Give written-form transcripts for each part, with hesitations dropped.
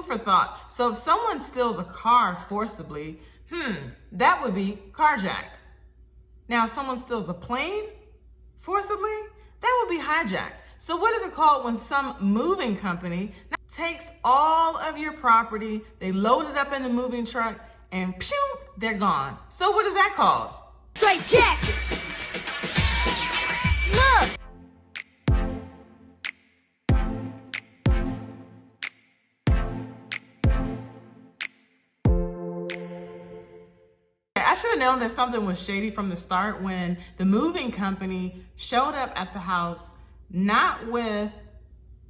food for thought. So if someone steals a car forcibly, that would be carjacked. Now, if someone steals a plane forcibly, that would be hijacked. So what is it called when some moving company takes all of your property, they load it up in the moving truck, and pew, they're gone. So what is that called? Straight jacket. Look. I should have known that something was shady from the start when the moving company showed up at the house, not with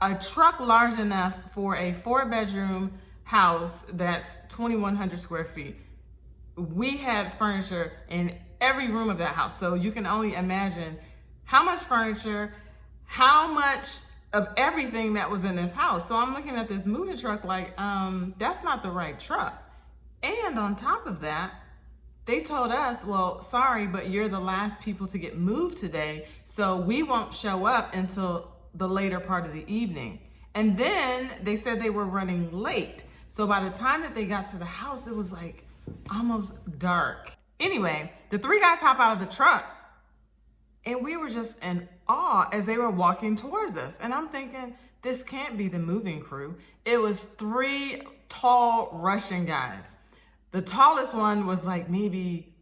a truck large enough for a 4-bedroom house that's 2,100 square feet. We had furniture in every room of that house. So you can only imagine how much furniture, how much of everything that was in this house. So I'm looking at this moving truck like, that's not the right truck. And on top of that, they told us, well, sorry, but you're the last people to get moved today, so we won't show up until the later part of the evening. And then they said they were running late. So by the time that they got to the house, it was like almost dark. Anyway, the 3 guys hop out of the truck and we were just in awe as they were walking towards us. And I'm thinking, this can't be the moving crew. It was 3 tall Russian guys. The tallest one was like maybe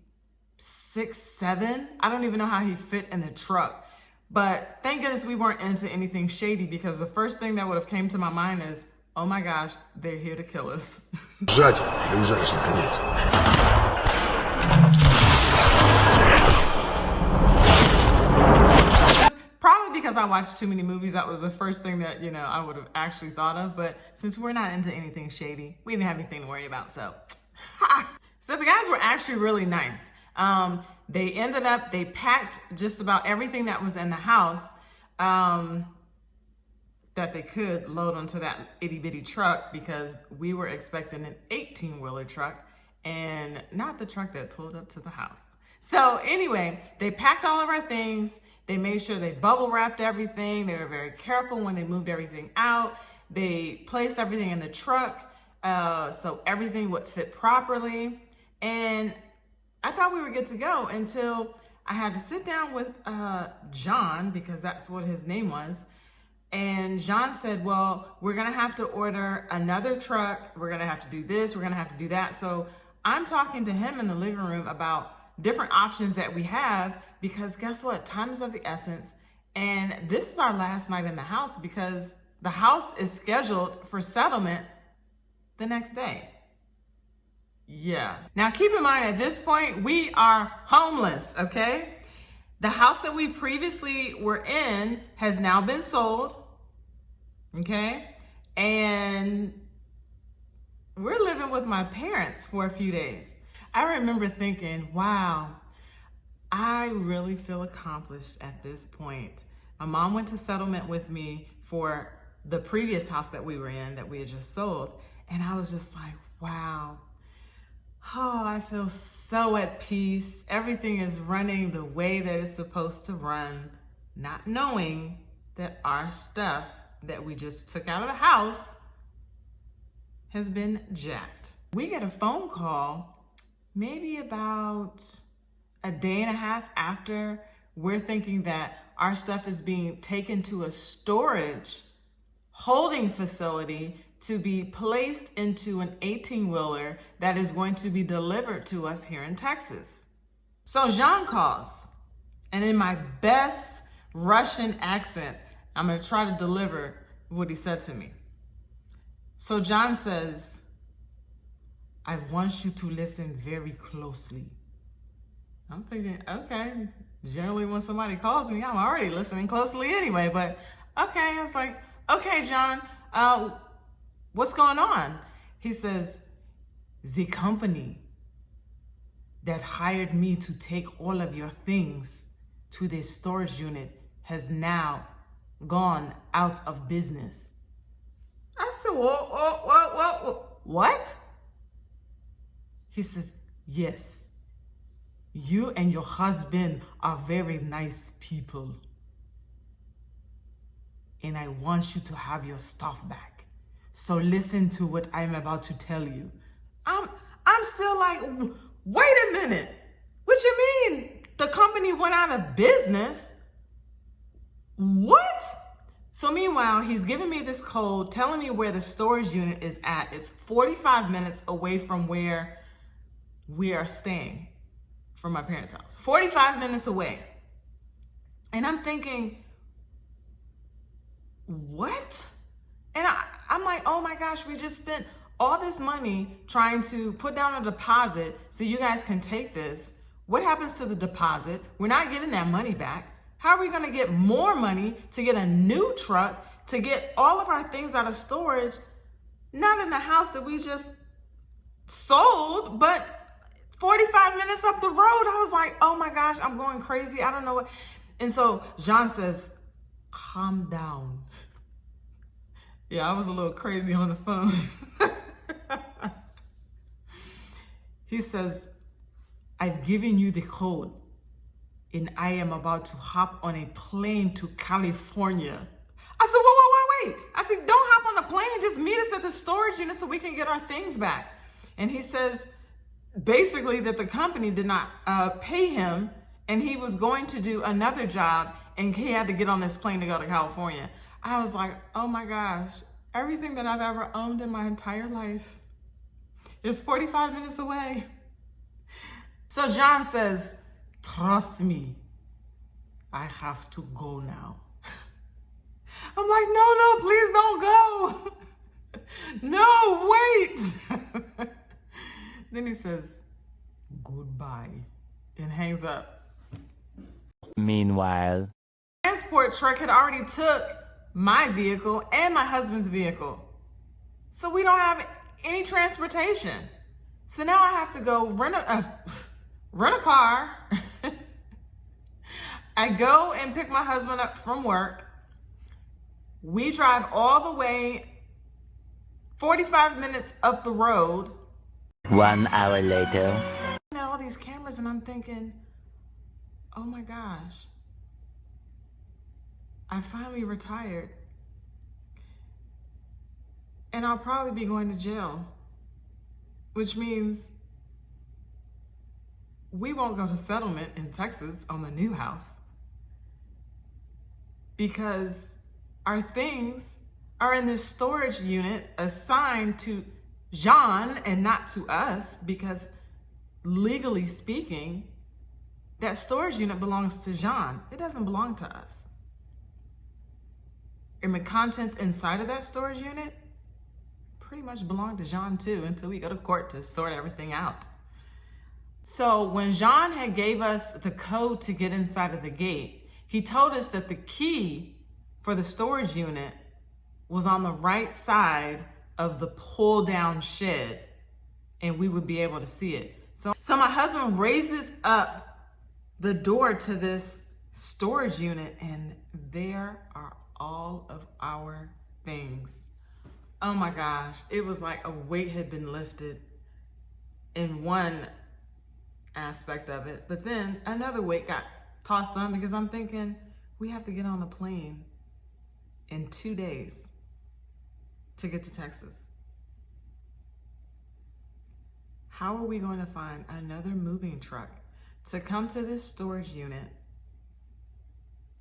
6'7". I don't even know how he fit in the truck. But thank goodness we weren't into anything shady, because the first thing that would have came to my mind is, oh my gosh, they're here to kill us. Probably because I watched too many movies, that was the first thing that, I would have actually thought of. But since we're not into anything shady, we didn't have anything to worry about, so. So the guys were actually really nice. They packed just about everything that was in the house that they could load onto that itty bitty truck, because we were expecting an 18-wheeler truck and not the truck that pulled up to the house. So anyway, they packed all of our things. They made sure they bubble wrapped everything. They were very careful when they moved everything out. They placed everything in the truck so everything would fit properly. And I thought we were good to go until I had to sit down with John, because that's what his name was. And John said, well, we're going to have to order another truck. We're going to have to do this. We're going to have to do that. So I'm talking to him in the living room about different options that we have, because guess what? Time is of the essence. And this is our last night in the house, because the house is scheduled for settlement the next day. Yeah. Now keep in mind, at this point, we are homeless, okay? The house that we previously were in has now been sold, okay? And we're living with my parents for a few days. I remember thinking, wow, I really feel accomplished at this point. My mom went to settlement with me for the previous house that we were in, that we had just sold. And I was just like, wow. Oh, I feel so at peace. Everything is running the way that it's supposed to run, not knowing that our stuff that we just took out of the house has been jacked. We get a phone call maybe about a day and a half after we're thinking that our stuff is being taken to a storage holding facility to be placed into an 18-wheeler that is going to be delivered to us here in Texas. So Jean calls, and in my best Russian accent, I'm gonna try to deliver what he said to me. So John says, I want you to listen very closely. I'm thinking, okay, generally when somebody calls me, I'm already listening closely anyway, but okay, I was like, okay, John, what's going on? He says, the company that hired me to take all of your things to this storage unit has now gone out of business. I said, what? He says, yes, you and your husband are very nice people, and I want you to have your stuff back. So listen to what I'm about to tell you. I'm still like, wait a minute. What you mean? The company went out of business? What? So meanwhile, he's giving me this code, telling me where the storage unit is at. It's 45 minutes away from where we are staying from my parents' house. 45 minutes away. And I'm thinking, what? And I'm like, oh my gosh, we just spent all this money trying to put down a deposit so you guys can take this. What happens to the deposit? We're not getting that money back. How are we going to get more money to get a new truck, to get all of our things out of storage, not in the house that we just sold, but 45 minutes up the road? I was like, oh my gosh, I'm going crazy. I don't know what. And so Jean says, calm down. Yeah, I was a little crazy on the phone. He says, I've given you the code and I am about to hop on a plane to California. I said, wait. I said, don't hop on the plane. Just meet us at the storage unit so we can get our things back. And he says, basically that the company did not pay him and he was going to do another job and he had to get on this plane to go to California. I was like, oh my gosh, everything that I've ever owned in my entire life is 45 minutes away. So John says, trust me, I have to go now. I'm like, no, please don't go. No, wait. Then he says, goodbye, and hangs up. Meanwhile, Transport truck had already took my vehicle and my husband's vehicle. So we don't have any transportation. So now I have to go rent a car. I go and pick my husband up from work. We drive all the way 45 minutes up the road. 1 hour later. Looking at all these cameras and I'm thinking, oh my gosh, I finally retired. And I'll probably be going to jail, which means we won't go to settlement in Texas on the new house because our things are in this storage unit assigned to Jean and not to us, because legally speaking, that storage unit belongs to Jean. It doesn't belong to us. And the contents inside of that storage unit pretty much belong to Jean too, until we go to court to sort everything out. So when Jean had gave us the code to get inside of the gate, he told us that the key for the storage unit was on the right side of the pull down shed and we would be able to see it. So my husband raises up the door to this storage unit and there are all of our things. Oh my gosh, it was like a weight had been lifted in one aspect of it, but then another weight got tossed on because I'm thinking we have to get on a plane in 2 days to get to Texas. How are we going to find another moving truck to come to this storage unit,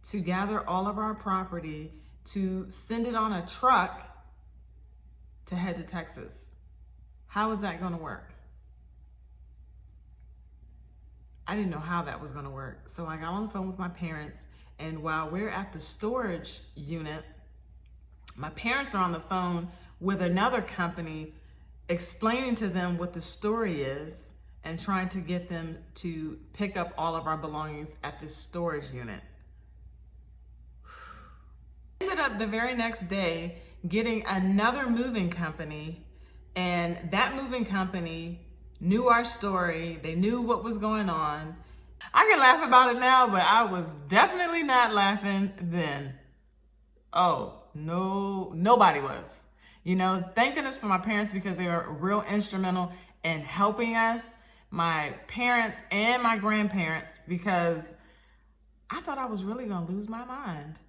to gather all of our property, to send it on a truck to head to Texas? How is that going to work? I didn't know how that was going to work. So I got on the phone with my parents, and while we're at the storage unit, my parents are on the phone with another company explaining to them what the story is and trying to get them to pick up all of our belongings at this storage unit. Ended up the very next day getting another moving company, and that moving company knew our story. They knew what was going on. I can laugh about it now, but I was definitely not laughing then. Oh, no, nobody was. You know, thank goodness for my parents because they were real instrumental in helping us, my parents and my grandparents, because I thought I was really gonna lose my mind.